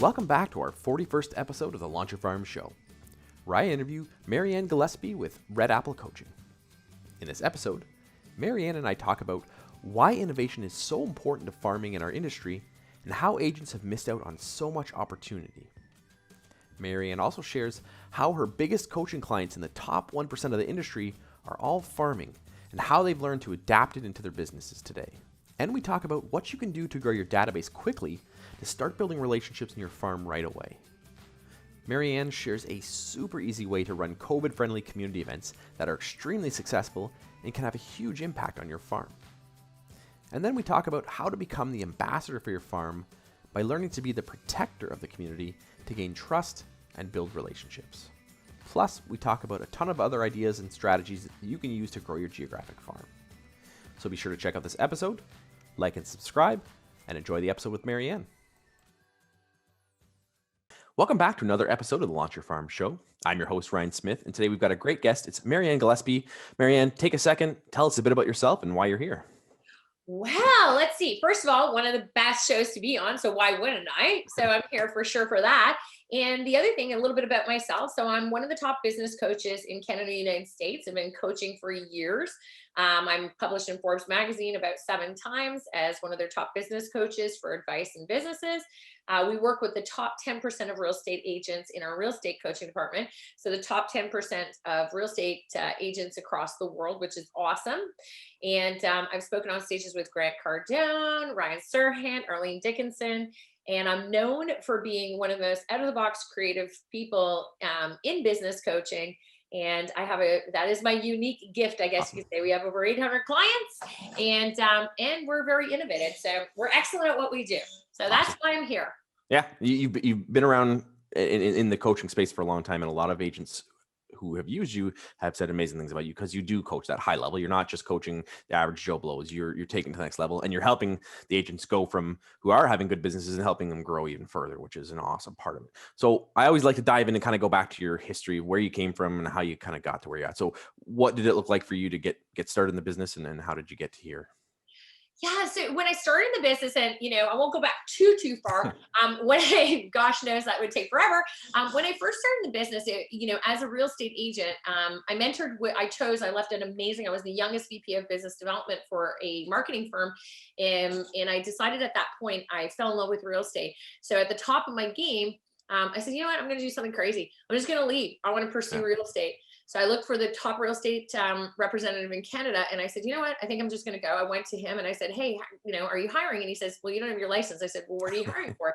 Welcome back to our 41st episode of the Launch Your Farm Show, where I interview Mary-Anne Gillespie with Red Apple Coaching. In this episode, Mary-Anne and I talk about why innovation is so important to farming in our industry and how agents have missed out on so much opportunity. Mary-Anne also shares how her biggest coaching clients in the top 1% of the industry are all farming and how they've learned to adapt it into their businesses today. And we talk about what you can do to grow your database quickly to start building relationships in your farm right away. Mary-Anne shares a super easy way to run COVID-friendly community events that are extremely successful and can have a huge impact on your farm. And then we talk about how to become the ambassador for your farm by learning to be the protector of the community to gain trust and build relationships. Plus, we talk about a ton of other ideas and strategies that you can use to grow your geographic farm. So be sure to check out this episode, like and subscribe, and enjoy the episode with Mary-Anne. Welcome back to another episode of the Launch Your Farm Show. I'm your host, Ryan Smith, and today we've got a great guest. It's Mary-Anne Gillespie. Mary-Anne, take a second, tell us a bit about yourself and why you're here. Well, let's see. First of all, one of the best shows to be on, so why wouldn't I? So I'm here for sure for that. And the other thing, a little bit about myself. So I'm one of the top business coaches in Canada, United States. I've been coaching for years. I'm published in Forbes magazine about 7 times as one of their top business coaches for advice in businesses. We work with the top 10% of real estate agents in our real estate coaching department. So the top 10% of real estate agents across the world, which is awesome. And I've spoken on stages with Grant Cardone, Ryan Serhant, Arlene Dickinson. And I'm known for being one of the most out-of-the-box creative people in business coaching. And that is my unique gift, I guess you could say. We have over 800 clients and we're very innovative. So we're excellent at what we do. So that's why I'm here. Yeah, you've been around in the coaching space for a long time, and a lot of agents who have used you have said amazing things about you because you do coach that high level. You're not just coaching the average Joe Blows. You're taking to the next level, and you're helping the agents go from who are having good businesses and helping them grow even further, which is an awesome part of it. So I always like to dive in and kind of go back to your history, where you came from and how you kind of got to where you're at. So what did it look like for you to get started in the business, and then how did you get to here? Yeah, so when I started the business, and I won't go back too far. Gosh knows that would take forever. When I first started the business, as a real estate agent, I mentored. I left an amazing. I was the youngest VP of business development for a marketing firm, and I decided at that point I fell in love with real estate. So at the top of my game, I said, you know what, I'm going to do something crazy. I'm just going to leave. I want to pursue real estate. So I looked for the top real estate representative in Canada. And I said, you know what, I think I'm just going to go. I went to him and I said, hey, are you hiring? And he says, well, you don't have your license. I said, well, what are you hiring for?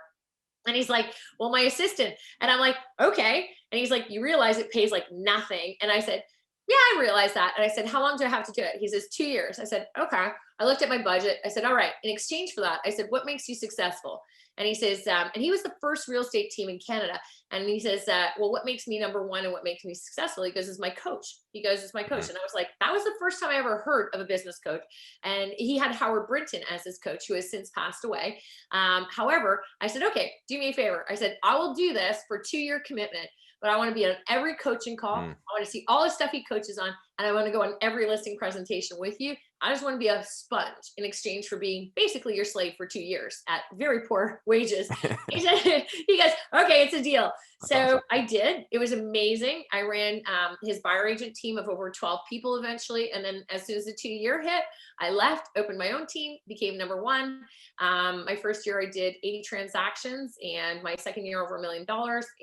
And he's like, well, my assistant. And I'm like, okay. And he's like, you realize it pays like nothing. And I said, yeah, I realize that. And I said, how long do I have to do it? He says, 2 years. I said, okay. I looked at my budget. I said, all right. In exchange for that, I said, what makes you successful? And he says, and he was the first real estate team in Canada. And he says, well, what makes me number one and what makes me successful? He goes, is my coach. He goes, it's my coach. And I was like, that was the first time I ever heard of a business coach. And he had Howard Brinton as his coach, who has since passed away. However, I said, okay, do me a favor. I said, I will do this for 2-year commitment, but I want to be on every coaching call. I want to see all the stuff he coaches on. And I want to go on every listing presentation with you. I just want to be a sponge in exchange for being basically your slave for 2 years at very poor wages. He goes, okay, it's a deal. So awesome. I did. It was amazing. I ran his buyer agent team of over 12 people eventually. And then as soon as the 2-year hit, I left, opened my own team, became number one. My first year I did 80 transactions, and my second year over $1 million,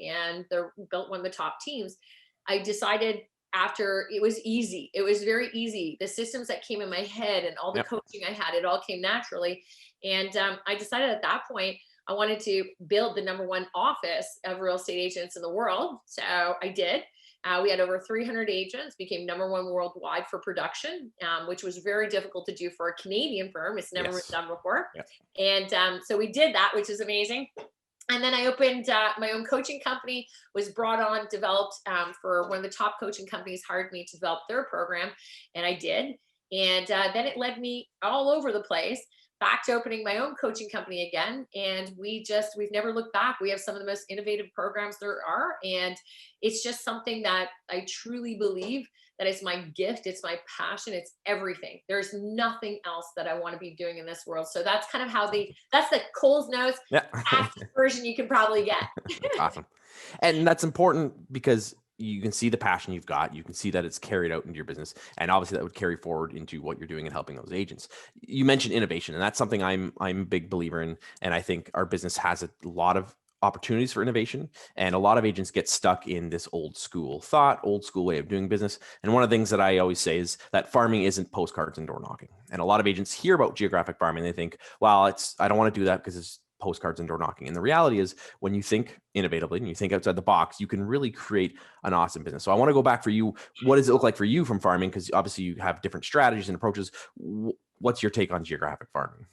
and built one of the top teams. I decided after it was easy. It was very easy. The systems that came in my head and all the coaching I had, it all came naturally. And I decided at that point, I wanted to build the number one office of real estate agents in the world. So I did. We had over 300 agents, became number one worldwide for production, which was very difficult to do for a Canadian firm. It's never been done before. And so we did that, which is amazing. And then I opened my own coaching company, was brought on, developed for one of the top coaching companies, hired me to develop their program. And I did. And then it led me all over the place. back to opening my own coaching company again. And we've never looked back. We have some of the most innovative programs there are. And it's just something that I truly believe that it's my gift. It's my passion. It's everything. There's nothing else that I want to be doing in this world. So that's kind of how that's the Cole's Notes Yeah. version you can probably get. Awesome. And that's important because you can see the passion you've got. You can see that it's carried out into your business. And obviously that would carry forward into what you're doing and helping those agents. You mentioned innovation, and that's something I'm a big believer in. And I think our business has a lot of opportunities for innovation. And a lot of agents get stuck in this old school thought, old school way of doing business. And one of the things that I always say is that farming isn't postcards and door knocking. And a lot of agents hear about geographic farming. They think, well, I don't want to do that because it's postcards and door knocking. And the reality is, when you think innovatively and you think outside the box, you can really create an awesome business. So I want to go back for you. What does it look like for you from farming? Because obviously you have different strategies and approaches. What's your take on geographic farming?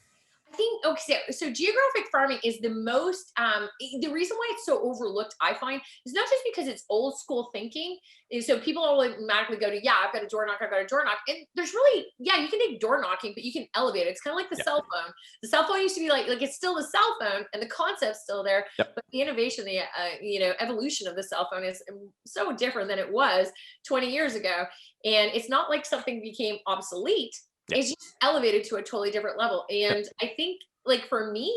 I think, okay, so geographic farming is the most, the reason why it's so overlooked, I find, is not just because it's old school thinking. And so people automatically go to, yeah, I've got a door knock, I've got a door knock. And there's really, yeah, you can take door knocking, but you can elevate it. It's kind of like the cell phone. The cell phone used to be like it's still the cell phone and the concept's still there, but the innovation, the, evolution of the cell phone is so different than it was 20 years ago. And it's not like something became obsolete. It's just elevated to a totally different level. And I think, like, for me,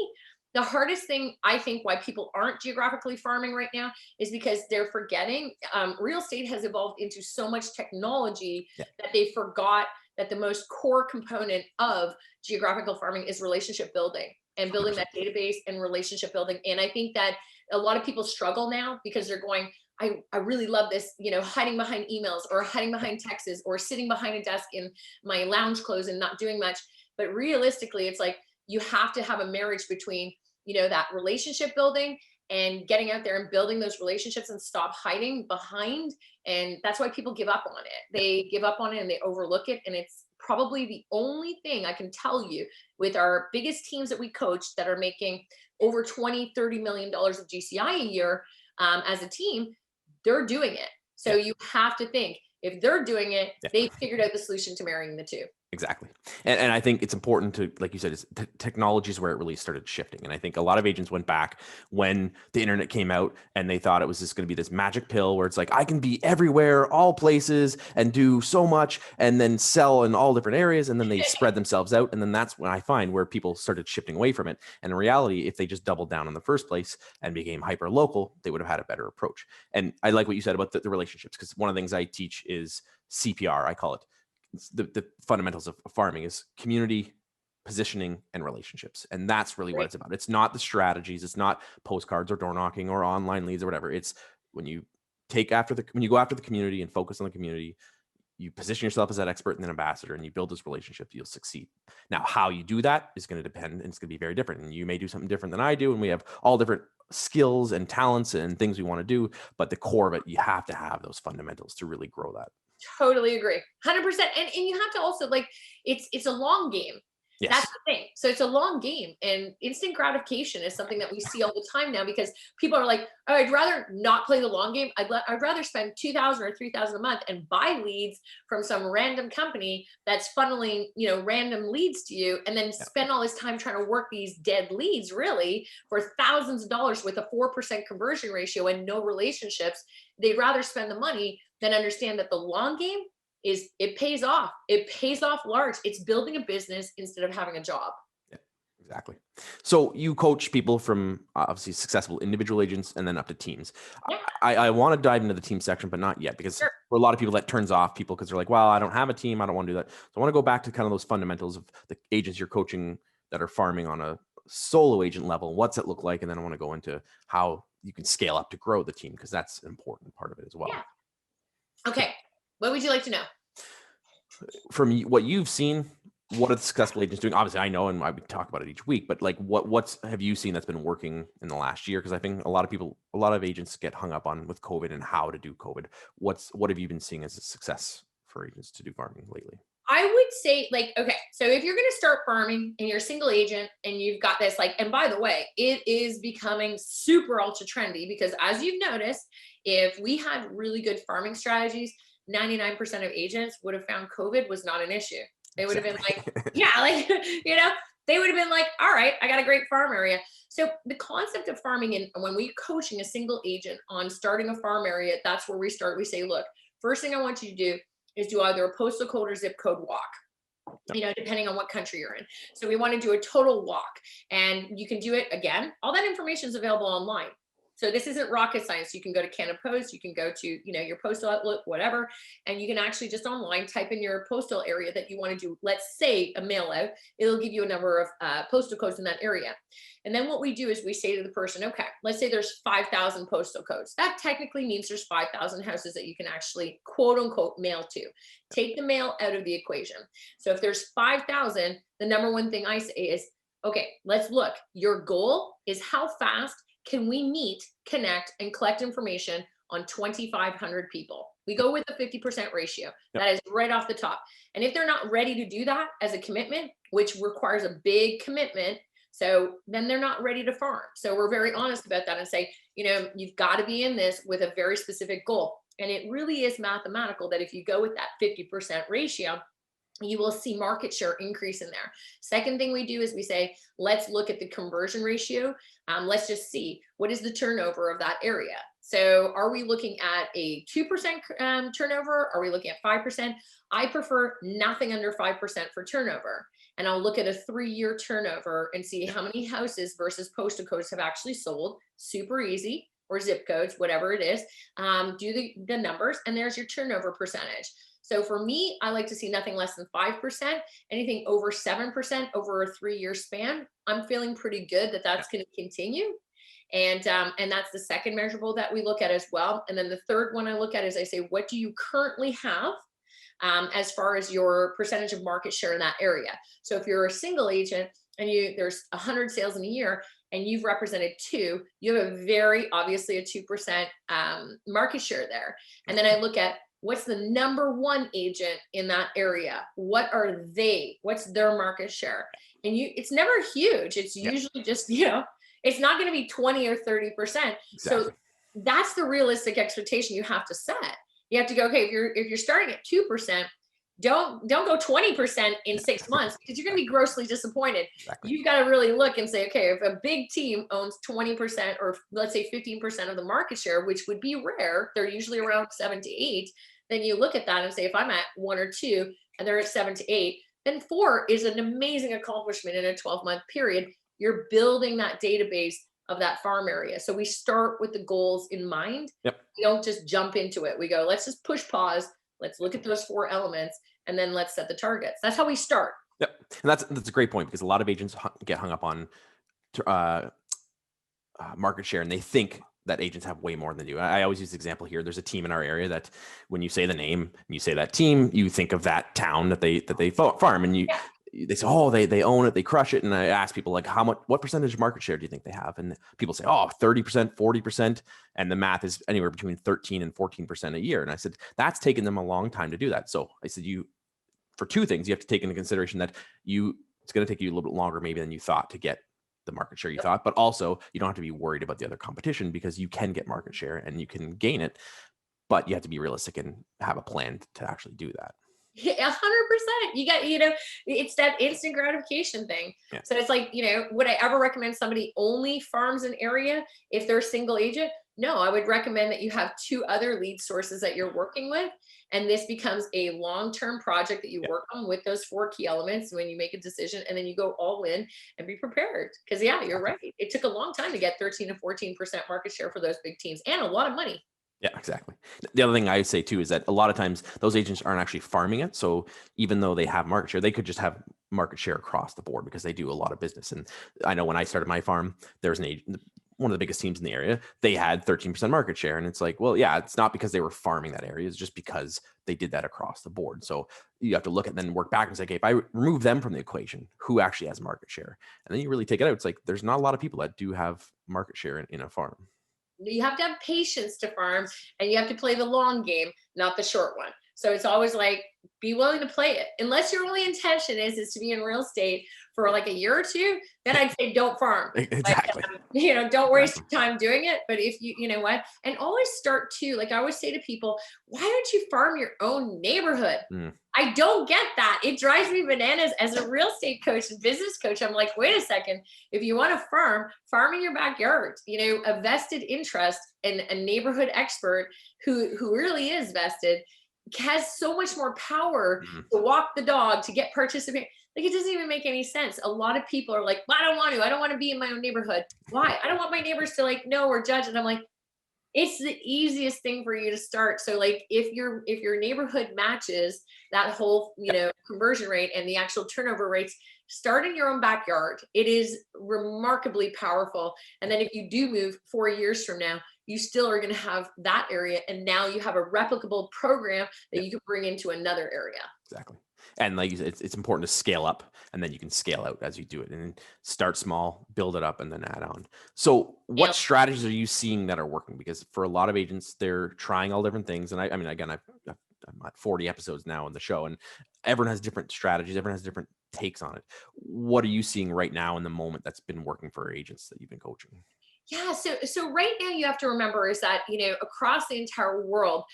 the hardest thing I think why people aren't geographically farming right now is because they're forgetting real estate has evolved into so much technology that they forgot that the most core component of geographical farming is relationship building and building that database and relationship building. And I think that a lot of people struggle now because they're going, I really love this, hiding behind emails or hiding behind texts or sitting behind a desk in my lounge clothes and not doing much. But realistically, it's like you have to have a marriage between, that relationship building and getting out there and building those relationships and stop hiding behind. And that's why people give up on it. They give up on it and they overlook it. And it's probably the only thing I can tell you with our biggest teams that we coach that are making over $20-30 million of GCI a year as a team. They're doing it. So you have to think, if they're doing it, they figured out the solution to marrying the two. Exactly. And I think it's important to, like you said, technology is where it really started shifting. And I think a lot of agents went back when the internet came out and they thought it was just going to be this magic pill where it's like, I can be everywhere, all places, and do so much and then sell in all different areas. And then they spread themselves out. And then that's when I find where people started shifting away from it. And in reality, if they just doubled down in the first place and became hyper local, they would have had a better approach. And I like what you said about the relationships, because one of the things I teach is CPR. I call it the fundamentals of farming is community, positioning, and relationships. And that's really what it's about. It's not the strategies. It's not postcards or door knocking or online leads or whatever. It's when you when you go after the community and focus on the community, you position yourself as that expert and an ambassador, and you build those relationships, you'll succeed. Now, how you do that is going to depend, and it's going to be very different. And you may do something different than I do. And we have all different skills and talents and things we want to do. But the core of it, you have to have those fundamentals to really grow that. Totally agree. 100%. And you have to also, like, it's a long game. Yes. That's the thing. So it's a long game, and instant gratification is something that we see all the time now, because people are like, oh, I'd rather not play the long game. I'd rather spend $2,000 or $3,000 a month and buy leads from some random company that's funneling, random leads to you, and then spend all this time trying to work these dead leads really for thousands of dollars with a 4% conversion ratio and no relationships. They'd rather spend the money than understand that the long game it pays off. It pays off large. It's building a business instead of having a job. Yeah, exactly. So you coach people from obviously successful individual agents and then up to teams. Yeah. I want to dive into the team section, but not yet, because for a lot of people that turns off people because they're like, well, I don't have a team. I don't want to do that. So I want to go back to kind of those fundamentals of the agents you're coaching that are farming on a solo agent level. What's it look like? And then I want to go into how you can scale up to grow the team, because that's an important part of it as well. Yeah. Okay. What would you like to know? From what you've seen, what are the successful agents doing? Obviously, I know, and I would talk about it each week, but like, what's have you seen that's been working in the last year? Because I think a lot of agents get hung up on with COVID and how to do COVID. What have you been seeing as a success for agents to do farming lately? I would say, like, okay, so if you're going to start farming and you're a single agent and you've got this, like, and by the way, it is becoming super ultra trendy, because as you've noticed, if we had really good farming strategies, 99% of agents would have found COVID was not an issue. They would have been like, yeah, like, they would have been like, all right, I got a great farm area. So the concept of farming, and when we're coaching a single agent on starting a farm area, that's where we start. We say, look, first thing I want you to do is do either a postal code or zip code walk, depending on what country you're in. So we want to do a total walk, and you can do it again. All that information is available online. So this isn't rocket science. You can go to Canada Post, you can go to, your postal outlet, whatever, and you can actually just online type in your postal area that you want to do. Let's say a mail out, it'll give you a number of postal codes in that area. And then what we do is we say to the person, okay, let's say there's 5,000 postal codes. That technically means there's 5,000 houses that you can actually quote unquote mail to. Take the mail out of the equation. So if there's 5,000, the number one thing I say is, okay, let's look. Your goal is how fast can we meet, connect, and collect information on 2,500 people? We go with a 50% ratio. That is right off the top. And if they're not ready to do that as a commitment, which requires a big commitment, so then they're not ready to farm. So we're very honest about that and say, you've got to be in this with a very specific goal. And it really is mathematical that if you go with that 50% ratio, you will see market share increase in there. Second thing we do is we say, let's look at the conversion ratio. Let's just see, what is the turnover of that area? So are we looking at a 2% turnover? Are we looking at 5%? I prefer nothing under 5% for turnover. And I'll look at a 3-year turnover and see how many houses versus postal codes have actually sold. Super easy. Or zip codes, whatever it is. Do the numbers, and there's your turnover percentage. So for me, I like to see nothing less than 5%. Anything over 7% over a 3-year span, I'm feeling pretty good that that's going to continue. And that's the second measurable that we look at as well. And then the third one I look at is I say, what do you currently have as far as your percentage of market share in that area? So if you're a single agent and there's 100 sales in a year, and you've represented 2, you have a very obviously a 2% market share there. And then I look at what's the number 1 agent in that area? What's their market share? And it's never huge. It's usually just, it's not going to be 20 or 30%. Exactly. So that's the realistic expectation you have to set. You have to go, okay, if you're starting at 2%, don't go 20% in 6 months, because you're going to be grossly disappointed. Exactly. You've got to really look and say, okay, if a big team owns 20% or let's say 15% of the market share, which would be rare, they're usually around 7 to 8. Then you look at that and say, if I'm at 1 or 2 and they're at 7 to 8, then 4 is an amazing accomplishment in a 12-month period. You're building that database of that farm area. So we start with the goals in mind. Yep. We don't just jump into it. We go, let's just push pause. Let's look at those 4 elements, and then let's set the targets. That's how we start. Yep. And that's a great point, because a lot of agents get hung up on market share, and they think that agents have way more than they do. I always use the example here. There's a team in our area that when you say the name, you say that team, you think of that town that they farm, and they say, oh, they own it, they crush it. And I ask people, like, what percentage of market share do you think they have? And people say, oh, 30%, 40%. And the math is anywhere between 13 and 14% a year. And I said, that's taken them a long time to do that. So I said, for 2 things, you have to take into consideration that it's going to take you a little bit longer maybe than you thought to get the market share you thought, but also you don't have to be worried about the other competition, because you can get market share and you can gain it, but you have to be realistic and have a plan to actually do that. 100%. You got, it's that instant gratification thing. Yeah. So it's like, would I ever recommend somebody only farms an area if they're a single agent? No, I would recommend that you have 2 other lead sources that you're working with. And this becomes a long-term project that you work on with those 4 key elements when you make a decision, and then you go all in and be prepared. Because you're right. It took a long time to get 13 to 14% market share for those big teams, and a lot of money. Yeah, exactly. The other thing I say too is that a lot of times those agents aren't actually farming it. So even though they have market share, they could just have market share across the board because they do a lot of business. And I know when I started my farm, there's an agent, one of the biggest teams in the area, they had 13% market share. And it's like, well, yeah, it's not because they were farming that area. It's just because they did that across the board. So you have to look at, then work back and say, okay, if I remove them from the equation, who actually has market share? And then you really take it out. It's like, there's not a lot of people that do have market share in a farm. You have to have patience to farm, and you have to play the long game, not the short one. So it's always like, be willing to play it. Unless your only intention is to be in real estate for like a year or two, then I'd say don't farm. Exactly. Don't waste Exactly. your time doing it. But if you know what, and always start too, like I always say to people, why don't you farm your own neighborhood? Mm. I don't get that. It drives me bananas as a real estate coach and business coach. I'm like, wait a second. If you want to farm in your backyard, a vested interest and a neighborhood expert who really is vested has so much more power Mhm. to walk the dog, to get participate. Like it doesn't even make any sense. A lot of people are like, well, I don't want to be in my own neighborhood. Why? I don't want my neighbors to like know or judge. And I'm like, it's the easiest thing for you to start. So like if your neighborhood matches that whole, conversion rate and the actual turnover rates, start in your own backyard. It is remarkably powerful. And then if you do move 4 years from now, you still are going to have that area. And now you have a replicable program that you can bring into another area. Exactly. And like you said, it's important to scale up, and then you can scale out as you do it, and start small, build it up, and then add on. So what Yep. strategies are you seeing that are working? Because for a lot of agents, they're trying all different things. And I mean, again, I'm at 40 episodes now on the show, and everyone has different strategies. Everyone has different takes on it. What are you seeing right now in the moment that's been working for agents that you've been coaching? Yeah, so right now you have to remember is that across the entire world,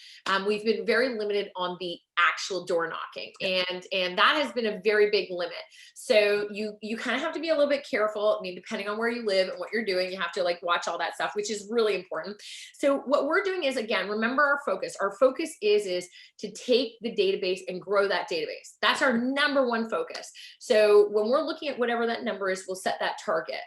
we've been very limited on the actual door knocking, and that has been a very big limit. So you kind of have to be a little bit careful. I mean, depending on where you live and what you're doing, you have to like watch all that stuff, which is really important. So what we're doing is, again, remember our focus. Our focus is to take the database and grow that database. That's our number one focus. So when we're looking at whatever that number is, we'll set that target.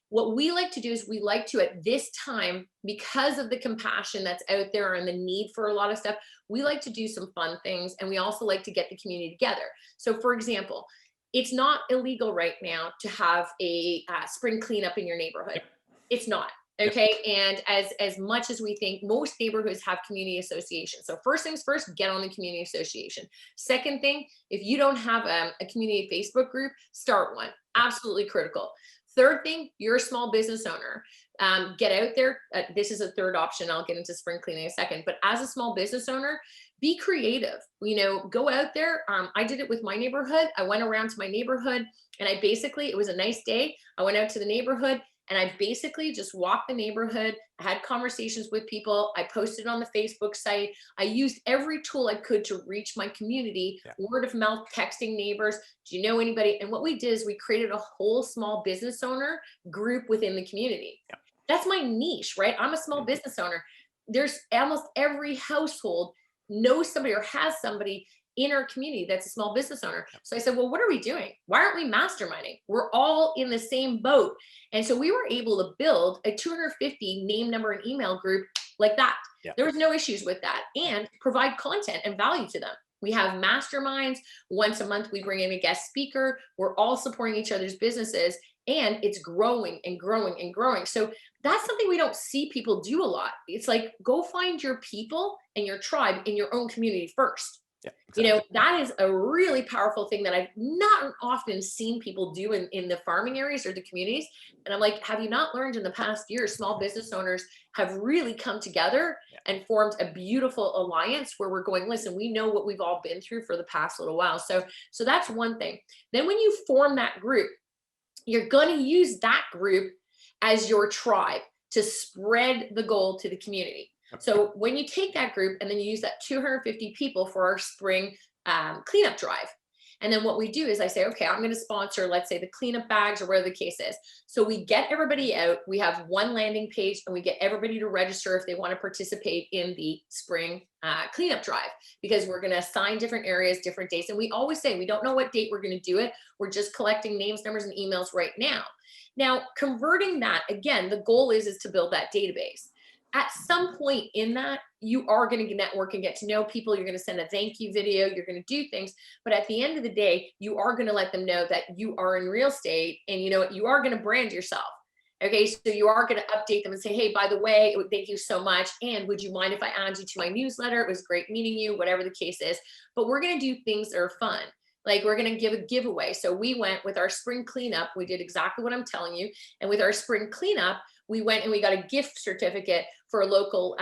What we like to do is we like to, at this time, because of the compassion that's out there and the need for a lot of stuff, we like to do some fun things. And we also like to get the community together. So for example, it's not illegal right now to have a spring cleanup in your neighborhood. It's not. Yep. Okay. And as much as we think, most neighborhoods have community associations. So first things first, get on the community association. Second thing, if you don't have a community Facebook group, start one. Absolutely critical. Third thing, you're a small business owner. Get out there. This is a third option. I'll get into spring cleaning in a second. But as a small business owner, be creative. Go out there. I did it with my neighborhood. I went around to my neighborhood, and it was a nice day. I went out to the neighborhood, and I basically just walked the neighborhood. I had conversations with people. I posted on the Facebook site. I used every tool I could to reach my community, word of mouth, texting neighbors. Do you know anybody? And what we did is we created a whole small business owner group within the community. That's my niche, right? I'm a small business owner. There's almost every household knows somebody or has somebody in our community that's a small business owner. So I said, well, what are we doing? Why aren't we masterminding? We're all in the same boat. And so we were able to build a 250 name, number, and email group like that. There was no issues with that, and provide content and value to them. We have masterminds. Once a month, we bring in a guest speaker. We're all supporting each other's businesses, and it's growing and growing and growing. So that's something we don't see people do a lot. It's like, go find your people and your tribe in your own community first. Exactly. That is a really powerful thing that I've not often seen people do in the farming areas or the communities. And I'm like, have you not learned in the past year, small business owners have really come together and formed a beautiful alliance where we're going, listen, we know what we've all been through for the past little while. So that's one thing. Then when you form that group, you're going to use that group as your tribe to spread the goal to the community. So when you take that group and then you use that 250 people for our spring cleanup drive. And then what we do is I say, okay, I'm going to sponsor, let's say, the cleanup bags or whatever the case is. So we get everybody out. We have one landing page, and we get everybody to register if they want to participate in the spring cleanup drive, because we're going to assign different areas, different dates. And we always say, we don't know what date we're going to do it. We're just collecting names, numbers, and emails right now. Now, converting that, again, the goal is to build that database. At some point in that, you are going to network and get to know people. You're going to send a thank you video. You're going to do things. But at the end of the day, you are going to let them know that you are in real estate, and you are going to brand yourself. Okay. So you are going to update them and say, hey, by the way, thank you so much. And would you mind if I add you to my newsletter? It was great meeting you, whatever the case is. But we're going to do things that are fun. Like, we're going to give a giveaway. So we went with our spring cleanup. We did exactly what I'm telling you. And with our spring cleanup, we went and we got a gift certificate for a local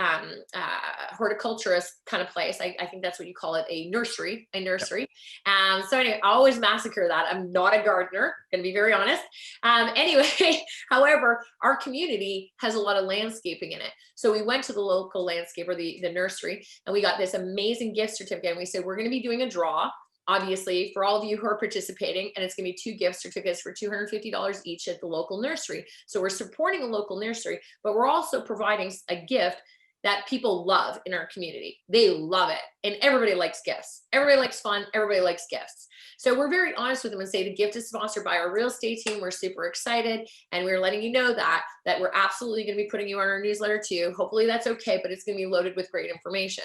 horticulturist kind of place. I think that's what you call it, a nursery. So anyway, I always massacre that. I'm not a gardener, gonna be very honest. Anyway, however, our community has a lot of landscaping in it. So we went to the local landscaper, the nursery, and we got this amazing gift certificate. And we said, we're gonna be doing a draw, obviously, for all of you who are participating, and it's going to be 2 gift certificates for $250 each at the local nursery. So we're supporting a local nursery, but we're also providing a gift that people love in our community. They love it. And everybody likes gifts. Everybody likes fun. Everybody likes gifts. So we're very honest with them and say the gift is sponsored by our real estate team. We're super excited. And we're letting you know that we're absolutely going to be putting you on our newsletter too. Hopefully that's okay, but it's going to be loaded with great information.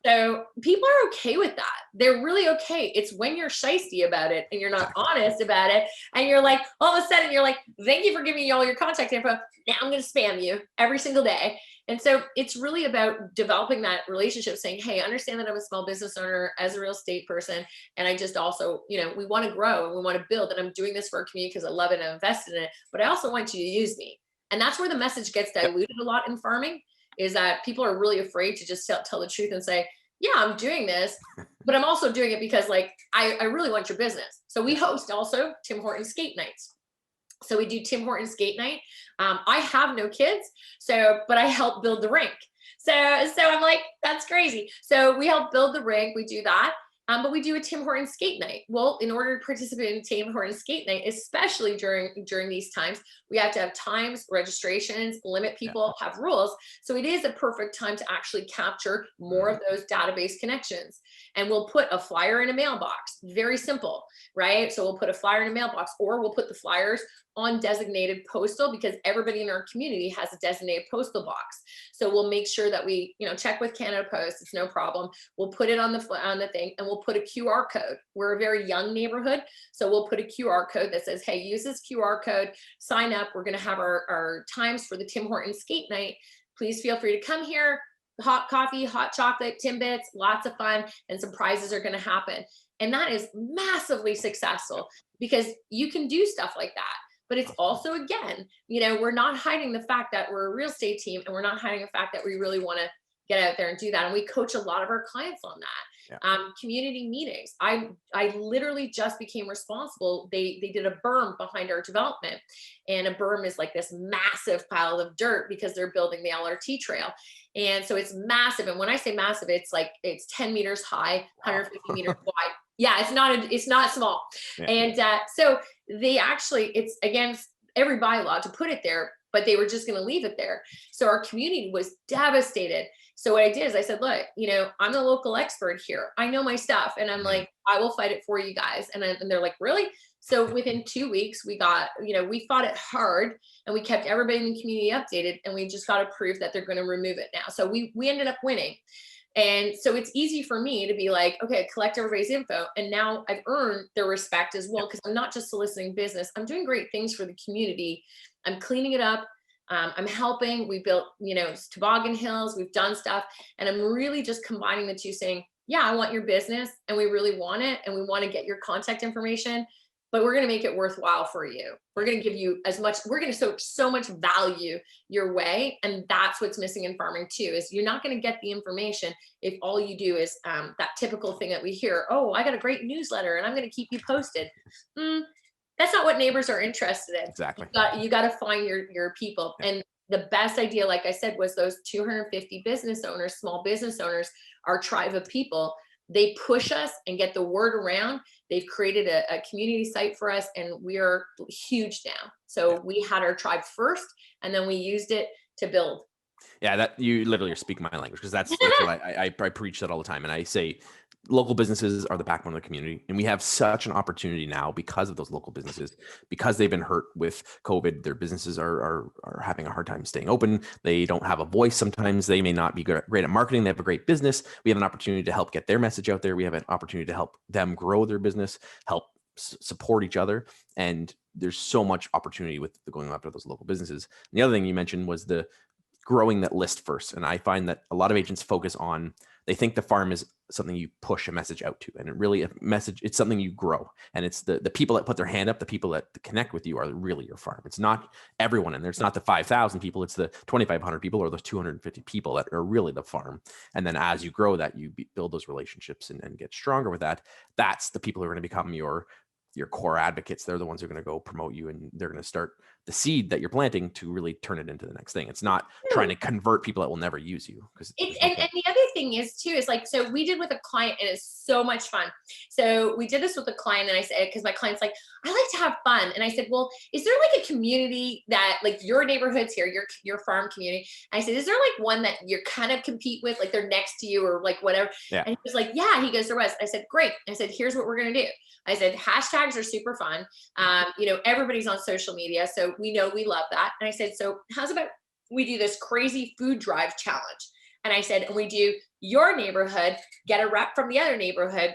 So people are okay with that. They're really okay. It's when you're shysty about it and you're not honest about it. And you're like, all of a sudden you're like, thank you for giving me all your contact info. Now I'm going to spam you every single day. And so it's really about developing that relationship, saying, hey, I understand that I'm a small business owner as a real estate person. And I just also, we want to grow and we want to build. And I'm doing this for our community because I love it and I invested in it. But I also want you to use me. And that's where the message gets diluted a lot in farming, is that people are really afraid to just tell the truth and say, yeah, I'm doing this, but I'm also doing it because I really want your business. So we host also Tim Hortons skate nights. So we do Tim Hortons skate night. I have no kids, but I help build the rink. So I'm like, that's crazy. So we help build the rink. We do that. But we do a Tim Hortons skate night. Well, in order to participate in Tim Hortons skate night, especially during these times, we have to have times, registrations, limit people, have rules. So it is a perfect time to actually capture more of those database connections. And we'll put a flyer in a mailbox. Very simple, right? So we'll put a flyer in a mailbox, or we'll put the flyers on designated postal, because everybody in our community has a designated postal box. So we'll make sure that we, check with Canada Post. It's no problem. We'll put it on the thing, and we'll put a QR code. We're a very young neighborhood. So we'll put a QR code that says, hey, use this QR code, sign up. We're going to have our times for the Tim Hortons skate night. Please feel free to come here. Hot coffee, hot chocolate, Timbits, lots of fun, and some prizes are going to happen. And that is massively successful, because you can do stuff like that. But it's also, again, we're not hiding the fact that we're a real estate team, and we're not hiding the fact that we really want to get out there and do that. And we coach a lot of our clients on that. Yeah. Community meetings. I literally just became responsible. They did a berm behind our development, and a berm is like this massive pile of dirt because they're building the LRT trail. And so it's massive. And when I say massive, it's 10 meters high, 150 meters wide. Yeah, it's not small. Yeah. And so they actually, it's against every bylaw to put it there, but they were just going to leave it there. So our community was devastated. So what I did is I said, look, I'm the local expert here. I know my stuff. And I'm like, I will fight it for you guys. And they're like, really? So within 2 weeks, we got, we fought it hard, and we kept everybody in the community updated, and we just got approved that they're going to remove it now. So we ended up winning. And so it's easy for me to be like, okay, collect everybody's info. And now I've earned their respect as well, because I'm not just soliciting business. I'm doing great things for the community. I'm cleaning it up. I'm helping. We built, toboggan hills. We've done stuff. And I'm really just combining the two, saying, yeah, I want your business, and we really want it. And we want to get your contact information, but we're going to make it worthwhile for you. We're going to give you as much, we're going to so much value your way. And that's what's missing in farming too, is you're not going to get the information if all you do is that typical thing that we hear, oh, I got a great newsletter and I'm going to keep you posted. That's not what neighbors are interested in. Exactly. You got to find your people. Yeah. And the best idea, like I said, was those 250 business owners, small business owners, our tribe of people. They push us and get the word around. They've created a community site for us, and we are huge now. So we had our tribe first, and then we used it to build. Yeah, that you literally are speaking my language, because that's what I preach that all the time. And I say local businesses are the backbone of the community. And we have such an opportunity now because of those local businesses, because they've been hurt with COVID. Their businesses are having a hard time staying open. They don't have a voice. Sometimes they may not be great at marketing. They have a great business. We have an opportunity to help get their message out there. We have an opportunity to help them grow their business, help support each other. And there's so much opportunity with going after those local businesses. And the other thing you mentioned was the growing that list first. And I find that a lot of agents focus on They think the farm is something you push a message out to, and it's something you grow. And it's the people that put their hand up, the people that connect with you are really your farm. It's not everyone in there. It's not the 5,000 people. It's the 2,500 people or the 250 people that are really the farm. And then as you grow that, you build those relationships and get stronger with that. That's the people who are going to become your core advocates. They're the ones who are going to go promote you, and they're going to start the seed that you're planting to really turn it into the next thing. It's not trying to convert people that will never use you. Because and the other thing is too, is like, so we did with a client and it's so much fun. So we did this with a client and I said, because my client's like, I like to have fun. And I said, well, is there like a community that like your neighborhood's here, your farm community? And I said, is there like one that you're kind of compete with, like they're next to you or like whatever? Yeah. And he was like, yeah, he goes, there was. I said, great. I said, here's what we're going to do. I said, hashtags are super fun. Everybody's on social media. So we know we love that. And I said, so how's about we do this crazy food drive challenge? And I said, and we do your neighborhood, get a rep from the other neighborhood.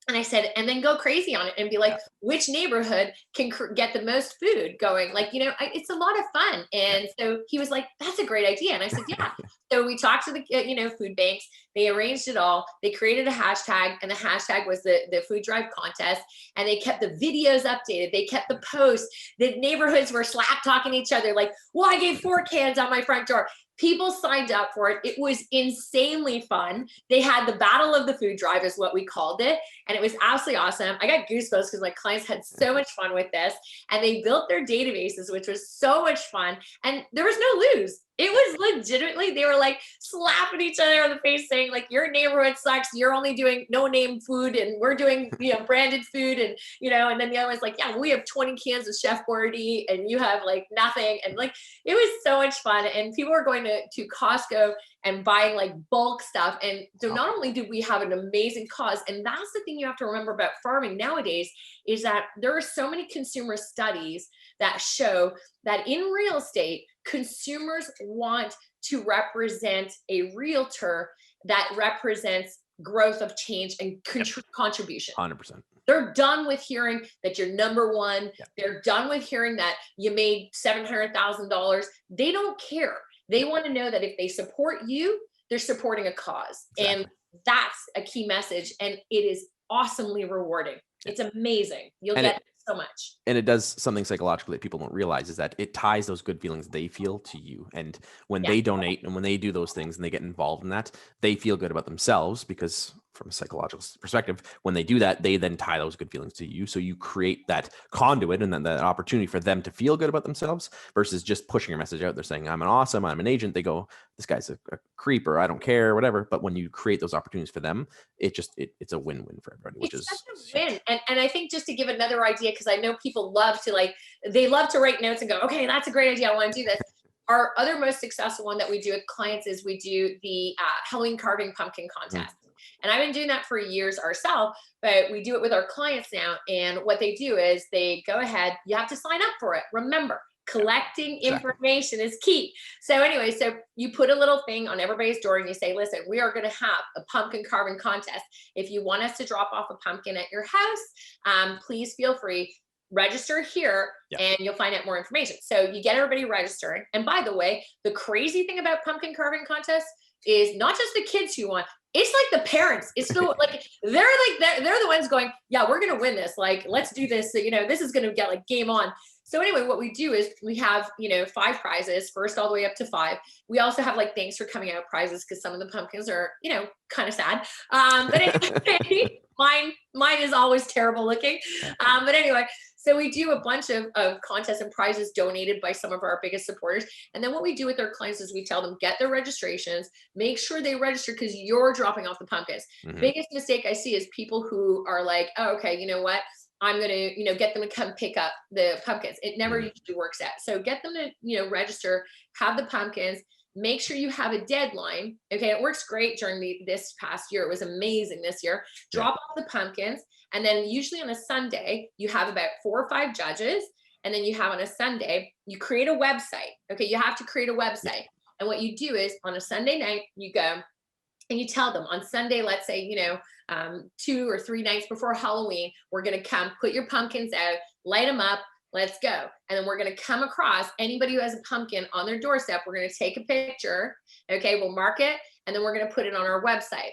And I said, and then go crazy on it and be like, which neighborhood can get the most food going? Like, it's a lot of fun. And so he was like, that's a great idea. And I said, yeah. So we talked to the, food banks. They arranged it all. They created a hashtag, and the hashtag was the food drive contest. And they kept the videos updated. They kept the posts. The neighborhoods were slap talking each other like, well, I gave 4 cans on my front door. People signed up for it. It was insanely fun. They had the battle of the food drive is what we called it. And it was absolutely awesome. I got goosebumps because my clients had so much fun with this, and they built their databases, which was so much fun. And there was no lose. It was legitimately, they were like slapping each other on the face saying like, your neighborhood sucks. You're only doing no name food and we're doing, branded food. And, and then the other one's like, yeah, we have 20 cans of Chef Boyardee and you have like nothing. And like, it was so much fun. And people were going to Costco and buying like bulk stuff. And so not only did we have an amazing cause, and that's the thing you have to remember about farming nowadays, is that there are so many consumer studies that show that in real estate, consumers want to represent a realtor that represents growth of change and contribution. 100%. They're done with hearing that you're number one. Yep. They're done with hearing that you made $700,000. They don't care. They want to know that if they support you, they're supporting a cause. Exactly. And that's a key message. And it is awesomely rewarding. It's amazing. You'll get so much. And it does something psychologically that people don't realize, is that it ties those good feelings they feel to you. And when they donate and when they do those things and they get involved in that, they feel good about themselves, because from a psychological perspective, when they do that, they then tie those good feelings to you. So you create that conduit and then that opportunity for them to feel good about themselves, versus just pushing your message out there saying, I'm I'm an agent. They go, this guy's a creep, or I don't care, whatever. But when you create those opportunities for them, it's a win-win for everybody, which is such a win. And I think, just to give another idea, because I know people love to write notes and go, okay, that's a great idea, I want to do this. Our other most successful one that we do with clients is we do the Halloween carving pumpkin contest. And I've been doing that for years ourselves, but we do it with our clients now. And what they do is they go ahead, you have to sign up for it. Remember, collecting information is key. So anyway, so you put a little thing on everybody's door and you say, listen, we are going to have a pumpkin carving contest. If you want us to drop off a pumpkin at your house, please feel free. Register here and you'll find out more information. So you get everybody registering. And by the way, the crazy thing about pumpkin carving contests is not just the kids who want, it's like the parents. It's the like they're the ones going, yeah, we're gonna win this. Like, let's do this. So, this is gonna get like game on. So anyway, what we do is we have 5 prizes, first all the way up to 5. We also have like thanks for coming out prizes, because some of the pumpkins are kind of sad. But anyway, mine is always terrible looking. But anyway. So we do a bunch of contests and prizes donated by some of our biggest supporters. And then what we do with our clients is we tell them, get their registrations, make sure they register, because you're dropping off the pumpkins. Mm-hmm. Biggest mistake I see is people who are like, oh, okay, you know what? I'm going to, get them to come pick up the pumpkins. It never usually works out. So get them to, register, have the pumpkins, make sure you have a deadline. Okay. It works great during this past year. It was amazing this year. Drop off the pumpkins. And then usually on a Sunday, you have about 4 or 5 judges. And then you have on a Sunday, you create a website. Okay. You have to create a website. And what you do is on a Sunday night, you go and you tell them on Sunday, let's say, 2 or 3 nights before Halloween, we're going to come put your pumpkins out, light them up, Let's go. And then we're going to come across anybody who has a pumpkin on their doorstep. We're going to take a picture. Okay. We'll mark it. And then we're going to put it on our website.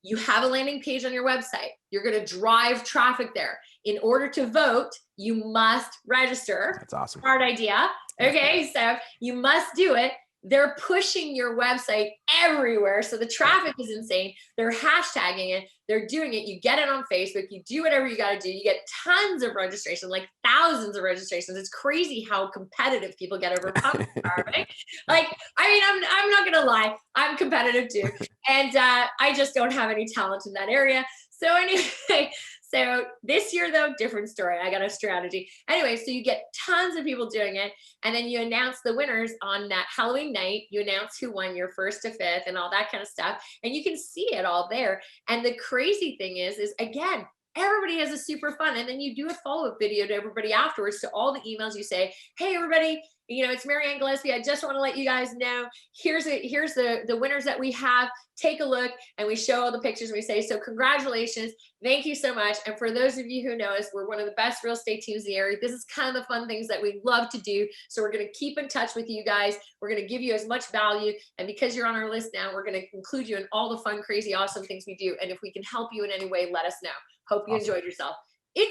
You have a landing page on your website. You're going to drive traffic there. In order to vote, you must register. That's awesome. Smart idea. Okay. So you must do it. They're pushing your website everywhere. So the traffic is insane. They're hashtagging it. They're doing it. You get it on Facebook. You do whatever you got to do. You get tons of registrations, like thousands of registrations. It's crazy how competitive people get over pumpkin power, right? Like, I mean, I'm not going to lie. I'm competitive too. And I just don't have any talent in that area. So anyway, so this year though, different story. I got a strategy. Anyway, so you get tons of people doing it. And then you announce the winners on that Halloween night. You announce who won your first to fifth and all that kind of stuff. And you can see it all there. And the crazy thing is again, everybody has a super fun. And then you do a follow-up video to everybody afterwards, to all the emails. You say, hey, everybody, it's Mary-Anne Gillespie. I just want to let you guys know, here's the winners that we have. Take a look. And we show all the pictures and we say, so congratulations. Thank you so much. And for those of you who know us, we're one of the best real estate teams in the area. This is kind of the fun things that we love to do. So we're going to keep in touch with you guys. We're going to give you as much value. And because you're on our list now, we're going to include you in all the fun, crazy, awesome things we do. And if we can help you in any way, let us know. Hope you enjoyed yourself. You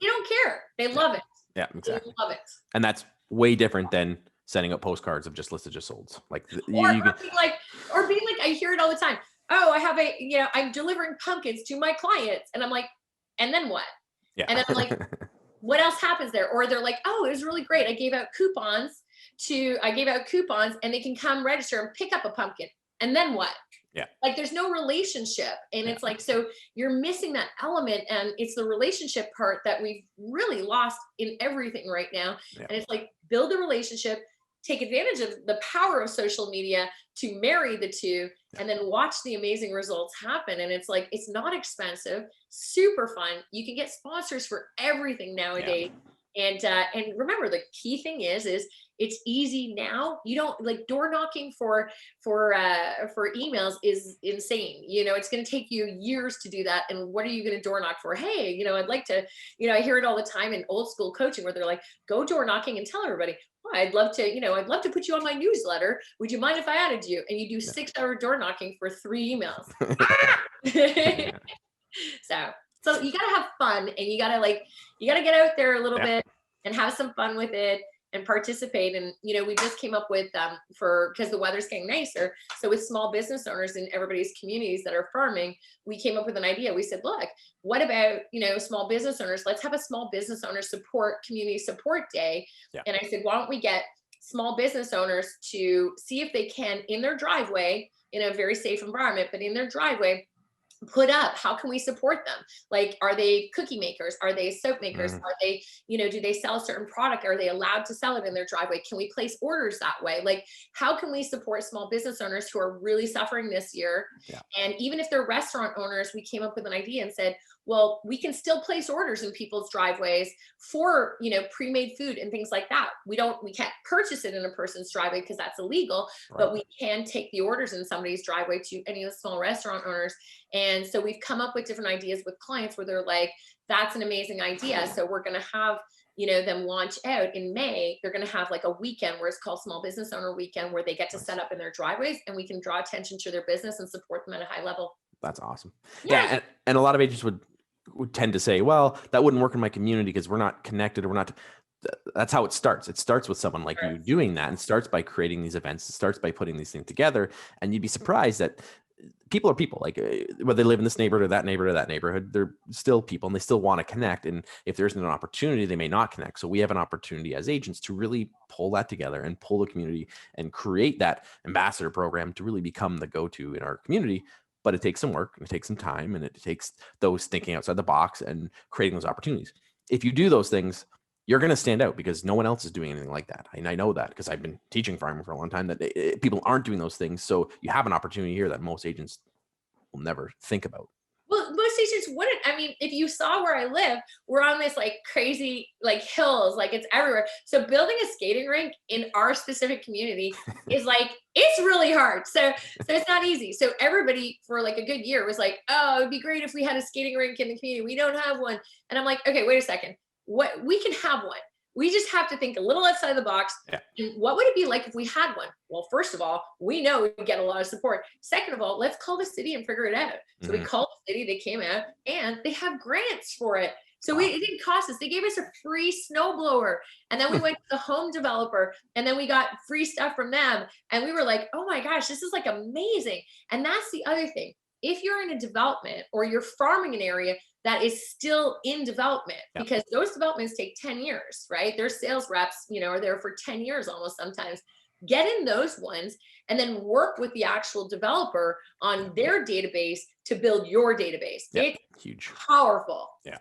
don't care. They love it. Yeah, exactly. They love it. And that's way different than sending out postcards of just listed, just sold. Like, or being like, I hear it all the time. Oh, I have I'm delivering pumpkins to my clients. And I'm like, and then what? Yeah. And then I'm like, what else happens there? Or they're like, oh, it was really great. I gave out coupons and they can come register and pick up a pumpkin. And then what? Yeah. Like there's no relationship. And it's like, so you're missing that element. And it's the relationship part that we've really lost in everything right now. Yeah. And it's like, build a relationship, take advantage of the power of social media to marry the two, and then watch the amazing results happen. And it's like, it's not expensive, super fun. You can get sponsors for everything nowadays. Yeah. And remember, the key thing is it's easy now. You don't like door knocking for emails is insane. It's going to take you years to do that. And what are you going to door knock for? Hey, I'd like to, I hear it all the time in old school coaching where they're like, go door knocking and tell everybody, I'd love to put you on my newsletter. Would you mind if I added you? And you do 6-hour door knocking for 3 emails. So you gotta have fun, and you gotta get out there a little bit and have some fun with it and participate. And we just came up with because the weather's getting nicer. So with small business owners in everybody's communities that are farming, we came up with an idea. We said, look, what about small business owners? Let's have a small business owner community support day. Yeah. And I said, why don't we get small business owners to see if they can, in their driveway, in a very safe environment, but in their driveway, put up, how can we support them? Like, are they cookie makers? Are they soap makers? Are they, do they sell a certain product? Are they allowed to sell it in their driveway? Can we place orders that way? Like, how can we support small business owners who are really suffering this year? Yeah. And even if they're restaurant owners, we came up with an idea and said, well, we can still place orders in people's driveways for, pre-made food and things like that. We can't purchase it in a person's driveway because that's illegal, right. But we can take the orders in somebody's driveway to any of the small restaurant owners. And so we've come up with different ideas with clients where they're like, that's an amazing idea. So we're going to have, them launch out in May. They're going to have like a weekend where it's called Small Business Owner Weekend, where they get to set up in their driveways, and we can draw attention to their business and support them at a high level. That's awesome. Yeah. And a lot of agents would tend to say, well, that wouldn't work in my community because we're not connected, or we're not. That's how it starts. It starts with someone like you doing that, and starts by creating these events. It starts by putting these things together. And you'd be surprised that people are people. Like, whether they live in this neighborhood or that neighborhood or that neighborhood, they're still people, and they still want to connect. And if there isn't an opportunity, they may not connect. So we have an opportunity as agents to really pull that together and pull the community and create that ambassador program to really become the go-to in our community. But it takes some work, and it takes some time, and it takes those thinking outside the box and creating those opportunities. If you do those things, you're going to stand out because no one else is doing anything like that. And I know that because I've been teaching farming for a long time, that people aren't doing those things. So you have an opportunity here that most agents will never think about. Well, most agents wouldn't. I mean, if you saw where I live, we're on this like crazy, like hills, like it's everywhere. So building a skating rink in our specific community is like, it's really hard. So it's not easy. So everybody for like a good year was like, oh, it'd be great if we had a skating rink in the community. We don't have one. And I'm like, okay, wait a second. We can have one. We just have to think a little outside the box. Yeah. And what would it be like if we had one? Well, first of all, we know we get a lot of support. Second of all, let's call the city and figure it out. So we called the city, they came out, and they have grants for it. So it didn't cost us. They gave us a free snowblower. And then we went to the home developer, and then we got free stuff from them. And we were like, oh my gosh, this is like amazing. And that's the other thing. If you're in a development or you're farming an area that is still in development, because those developments take 10 years, right? Their sales reps, are there for 10 years almost sometimes. Get in those ones and then work with the actual developer on their database to build your database. It's huge, powerful. Yeah.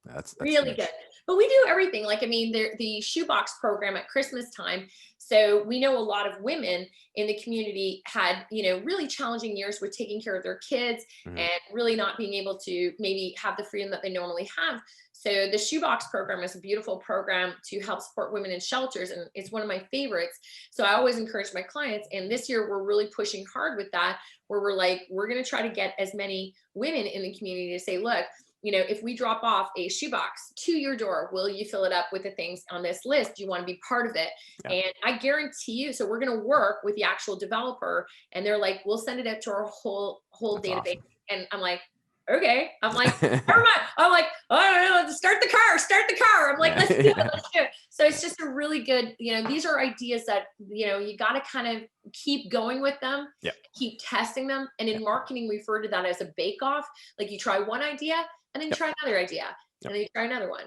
That's really huge. Good. But we do everything. Like, I mean, the shoebox program at Christmas time. So we know a lot of women in the community had, really challenging years with taking care of their kids and really not being able to maybe have the freedom that they normally have. So the shoebox program is a beautiful program to help support women in shelters. And it's one of my favorites. So I always encourage my clients. And this year we're really pushing hard with that, where we're like, we're going to try to get as many women in the community to say, look, if we drop off a shoebox to your door, will you fill it up with the things on this list? Do you want to be part of it? Yeah. And I guarantee you, so we're going to work with the actual developer, and they're like, we'll send it out to our whole That's database. Awesome. And I'm like, okay. I'm like, never mind. I'm like, oh, no, start the car. I'm like, let's do it. So it's just a really good, these are ideas that, you got to kind of keep going with them, keep testing them. And in marketing, we refer to that as a bake off. Like, you try one idea, and then you try another idea, and then you try another one.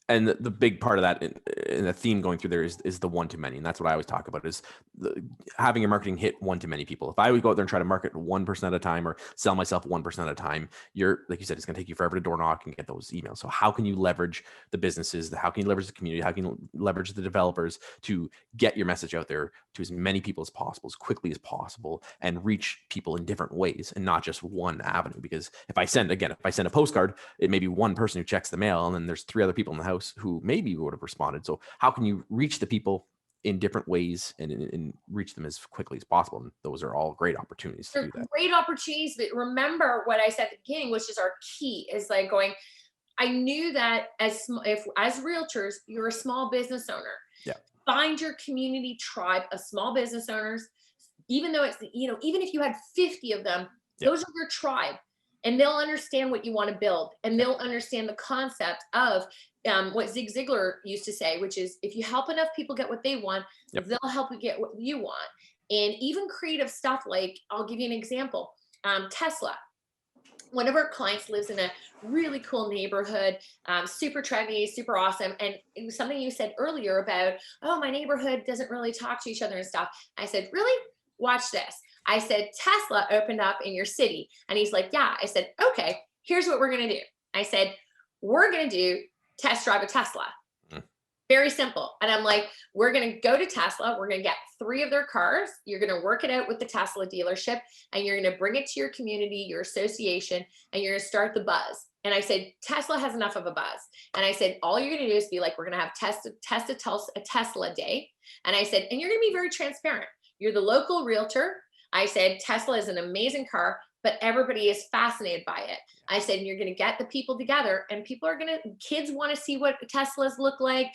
And the big part of that in the theme going through there is the one-to-many. And that's what I always talk about, is having your marketing hit one-to-many people. If I would go out there and try to market one person at a time or sell myself 1% at a time, like you said, it's going to take you forever to door knock and get those emails. So how can you leverage the businesses? How can you leverage the community? How can you leverage the developers to get your message out there to as many people as possible, as quickly as possible, and reach people in different ways and not just one avenue? Because if I send a postcard, it may be one person who checks the mail, and then there's 3 other people in the house who maybe would have responded. So how can you reach the people in different ways and reach them as quickly as possible? And those are all great opportunities to do that. Great opportunities. But remember what I said at the beginning, which is our key, is like going, I knew that as realtors, you're a small business owner. Yeah. Find your community tribe of small business owners, even though it's, even if you had 50 of them, those are your tribe. And they'll understand what you want to build, and they'll understand the concept of what Zig Ziglar used to say, which is, if you help enough people get what they want, they'll help you get what you want. And even creative stuff, like, I'll give you an example. Tesla. One of our clients lives in a really cool neighborhood, super trendy, super awesome. And it was something you said earlier about, oh, my neighborhood doesn't really talk to each other and stuff. I said, really? Watch this. I said, Tesla opened up in your city. And he's like, yeah. I said, okay, here's what we're going to do. I said, we're going to do test drive a Tesla. Very simple. And I'm like, we're going to go to Tesla. We're going to get 3 of their cars. You're going to work it out with the Tesla dealership, and you're going to bring it to your community, your association, and you're going to start the buzz. And I said, Tesla has enough of a buzz. And I said, all you're going to do is be like, we're going to have a Tesla day. And I said, and you're going to be very transparent. You're the local realtor. I said, Tesla is an amazing car, but everybody is fascinated by it. I said, you're going to get the people together, and kids want to see what Teslas look like.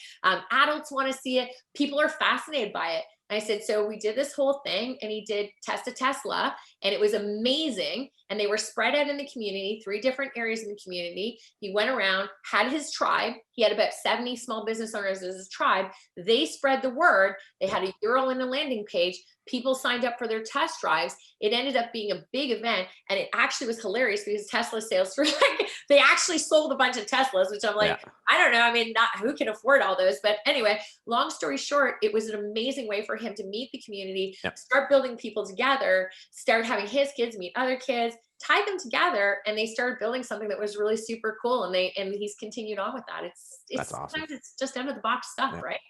Adults want to see it. People are fascinated by it. I said, so we did this whole thing, and he did test a Tesla, and it was amazing. And they were spread out in the community, 3 different areas in the community. He went around, had his tribe. He had about 70 small business owners as his tribe. They spread the word. They had a URL and a landing page. People signed up for their test drives. It ended up being a big event, and it actually was hilarious because Tesla sales were like, they actually sold a bunch of Teslas, which I'm like, I don't know. I mean, not who can afford all those, but anyway, long story short, it was an amazing way for him to meet the community, start building people together, start having his kids meet other kids, tie them together, and they started building something that was really super cool. And he's continued on with that. It's That's awesome. Sometimes it's just out of the box stuff, right?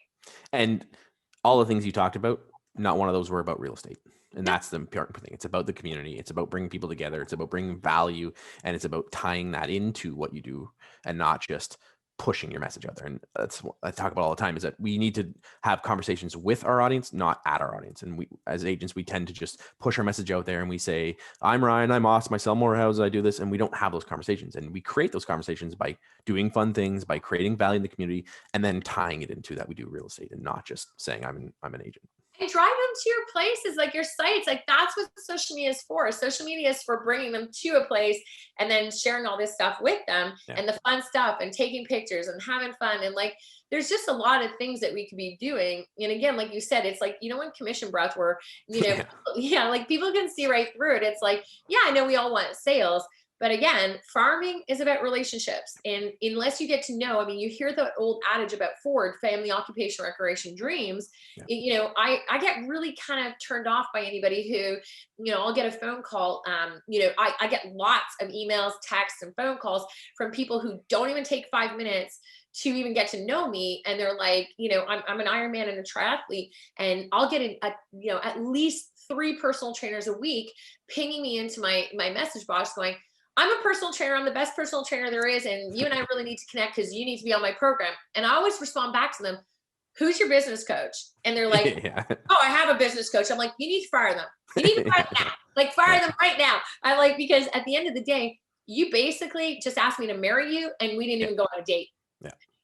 And all the things you talked about, not one of those were about real estate. And that's the important thing. It's about the community. It's about bringing people together. It's about bringing value, and it's about tying that into what you do, and not just pushing your message out there. And that's what I talk about all the time, is that we need to have conversations with our audience, not at our audience. And we, as agents, we tend to just push our message out there and we say, I'm Ryan, I'm awesome, I sell more houses, I do this. And we don't have those conversations. And we create those conversations by doing fun things, by creating value in the community, and then tying it into that we do real estate, and not just saying I'm an agent. And drive them to your places, like your sites. Like that's what social media is for. Social media is for bringing them to a place and then sharing all this stuff with them, and the fun stuff, and taking pictures and having fun. And like, there's just a lot of things that we could be doing. And again, like you said, it's like, you know, in commission breath where, you know, like people can see right through it. It's like, yeah, I know we all want sales, but again, farming is about relationships. And unless you get to know, I mean, you hear the old adage about Ford, family, occupation, recreation, dreams. You know, I get really kind of turned off by anybody who, you know, I'll get a phone call. You know, I get lots of emails, texts, and phone calls from people who don't even take 5 minutes to even get to know me. And they're like, you know, I'm an Ironman and a triathlete, and I'll get you know, at least 3 personal trainers a week pinging me into my message box going, I'm a personal trainer. I'm the best personal trainer there is. And you and I really need to connect because you need to be on my program. And I always respond back to them, who's your business coach? And they're like, oh, I have a business coach. I'm like, you need to fire them. You need to fire them now. Like, fire them right now. I like, because at the end of the day, you basically just asked me to marry you and we didn't even go on a date.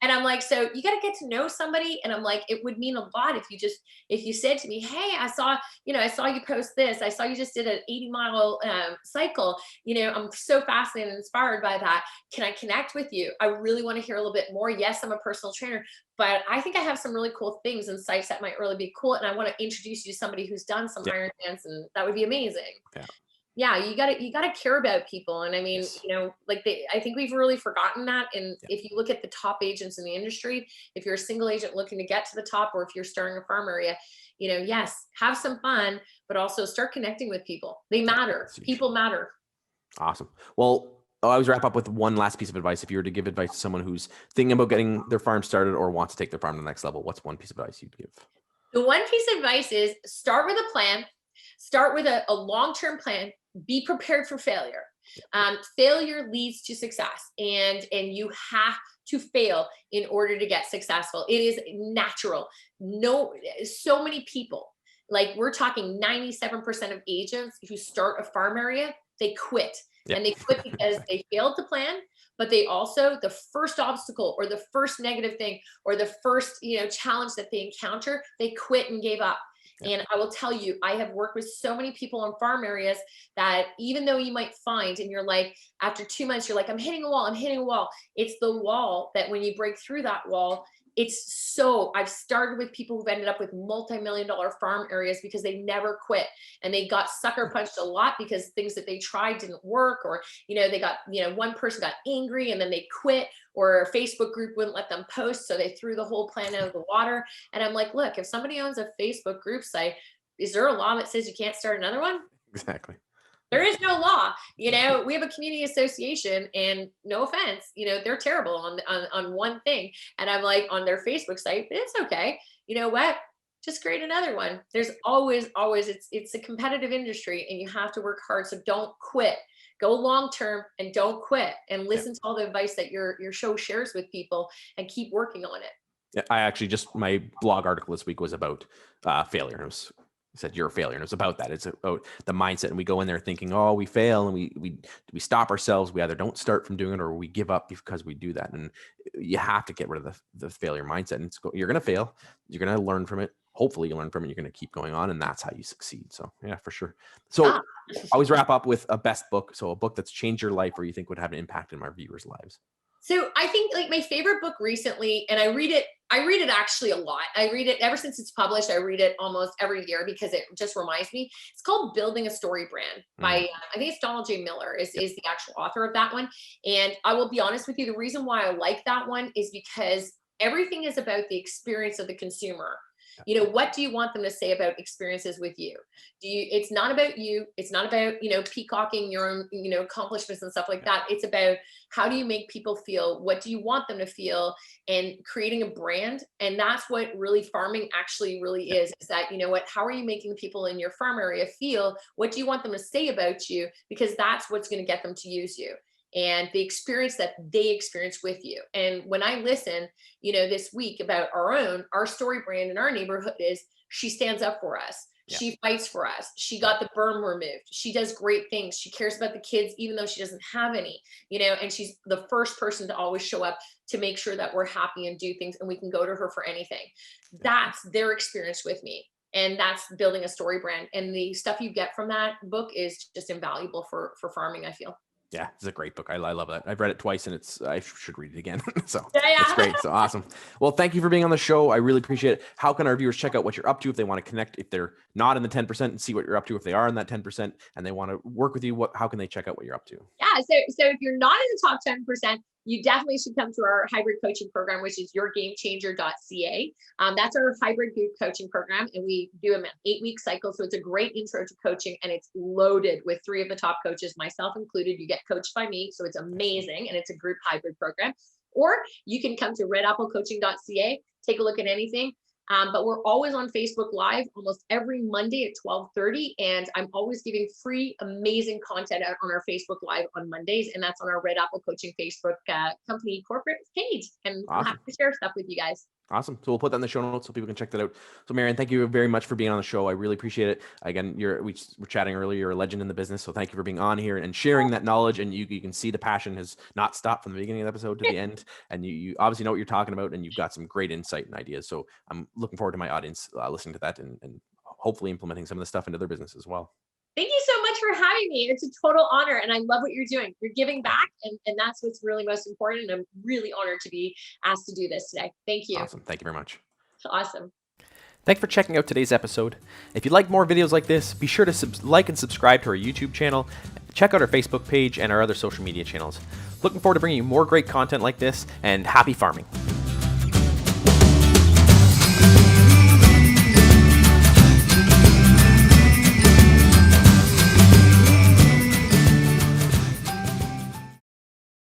And I'm like, so you got to get to know somebody. And I'm like, it would mean a lot if you said to me, hey, I saw you post this. I saw you just did an 80-mile cycle. You know, I'm so fascinated and inspired by that. Can I connect with you? I really want to hear a little bit more. Yes, I'm a personal trainer, but I think I have some really cool things and sites that might really be cool. And I want to introduce you to somebody who's done some Ironmans, and that would be amazing. Yeah, you gotta care about people. And I mean, you know, like I think we've really forgotten that. And if you look at the top agents in the industry, if you're a single agent looking to get to the top, or if you're starting a farm area, you know, yes, have some fun, but also start connecting with people. They matter. People matter. Awesome. Well, I'll always wrap up with one last piece of advice. If you were to give advice to someone who's thinking about getting their farm started or wants to take their farm to the next level, what's one piece of advice you'd give? The one piece of advice is start with a plan. Start with a long-term plan. Be prepared for failure. Failure leads to success, and you have to fail in order to get successful. It is natural. So many people, like we're talking 97% of agents who start a farm area, they quit. And they quit because they failed to plan, but they also, the first obstacle or the first negative thing or the first, you know, challenge that they encounter, they quit and gave up. And I will tell you, I have worked with so many people in farm areas that even though you might find, and you're like, after 2 months, you're like, I'm hitting a wall. It's the wall that when you break through that wall, I've started with people who've ended up with multi-million-dollar farm areas because they never quit, and they got sucker punched a lot because things that they tried didn't work, or, you know, they got, you know, one person got angry and then they quit, or a Facebook group wouldn't let them post, so they threw the whole plan out of the water. And I'm like, look, if somebody owns a Facebook group site, is there a law that says you can't start another one? Exactly. There is no law. You know, we have a community association, and no offense, you know, they're terrible on one thing. And I'm like, on their Facebook site, it's okay. You know what? Just create another one. There's always, it's a competitive industry, and you have to work hard. So don't quit. Go long-term and don't quit, and listen to all the advice that your show shares with people, and keep working on it. Yeah, I actually my blog article this week was about failure. It was said you're a failure, and it's about that. It's about the mindset, and we go in there thinking, oh, we fail, and we stop ourselves. We either don't start from doing it, or we give up because we do that. And you have to get rid of the failure mindset. And you're going to fail. You're going to learn from it. Hopefully you learn from it. You're going to keep going on, and that's how you succeed. So yeah, for sure. So I always wrap up with a best book. So a book that's changed your life, or you think would have an impact in our viewers' lives. So I think like my favorite book recently, and I read it actually a lot. I read it ever since it's published. I read it almost every year because it just reminds me. It's called Building a Story Brand by, I think it's Donald J. Miller is the actual author of that one. And I will be honest with you, the reason why I like that one is because everything is about the experience of the consumer. You know, what do you want them to say about experiences with you? It's not about you. It's not about, you know, peacocking your own, you know, accomplishments and stuff like that. It's about how do you make people feel? What do you want them to feel? And creating a brand. And that's what really farming actually really is that, you know what, how are you making the people in your farm area feel? What do you want them to say about you? Because that's what's going to get them to use you. and the experience that they experience with you. And when I listen, this week about our story brand in our neighborhood is she stands up for us. Yeah. She fights for us. She got the berm removed. She does great things. She cares about the kids, even though she doesn't have any, and she's the first person to always show up to make sure that we're happy and do things and we can go to her for anything. That's their experience with me. And that's building a story brand. And the stuff you get from that book is just invaluable for farming, I feel. Yeah, it's a great book. I love that. I've read it twice, and I should read it again. So Yeah. It's great. So awesome. Well, thank you for being on the show. I really appreciate it. How can our viewers check out what you're up to if they want to connect, if they're not in the 10%, and see what you're up to, if they are in that 10% and they want to work with you? How can they check out what you're up to? Yeah. So if you're not in the top 10%, you definitely should come to our hybrid coaching program, which is yourgamechanger.ca. That's our hybrid group coaching program, and we do an 8-week cycle. So it's a great intro to coaching, and it's loaded with 3 of the top coaches, myself included. You get coached by me, so it's amazing, and it's a group hybrid program. Or you can come to redapplecoaching.ca, take a look at anything. But we're always on Facebook Live almost every Monday at 12:30. And I'm always giving free, amazing content out on our Facebook Live on Mondays. And that's on our Red Apple Coaching Facebook company corporate page. And Awesome. We'll have to share stuff with you guys. Awesome. So we'll put that in the show notes so people can check that out. So Mary-Anne, thank you very much for being on the show. I really appreciate it. Again, we were chatting earlier, you're a legend in the business. So thank you for being on here and sharing that knowledge. And you can see the passion has not stopped from the beginning of the episode to the end. And you obviously know what you're talking about, and you've got some great insight and ideas. So I'm looking forward to my audience listening to that and hopefully implementing some of the stuff into their business as well. Thank you so much for having me. It's a total honor, and I love what you're doing. You're giving back, and that's what's really most important. And I'm really honored to be asked to do this today. Thank you. Awesome. Thank you very much. Awesome. Thanks for checking out today's episode. If you'd like more videos like this, be sure to like and subscribe to our YouTube channel. Check out our Facebook page and our other social media channels. Looking forward to bringing you more great content like this, and happy farming.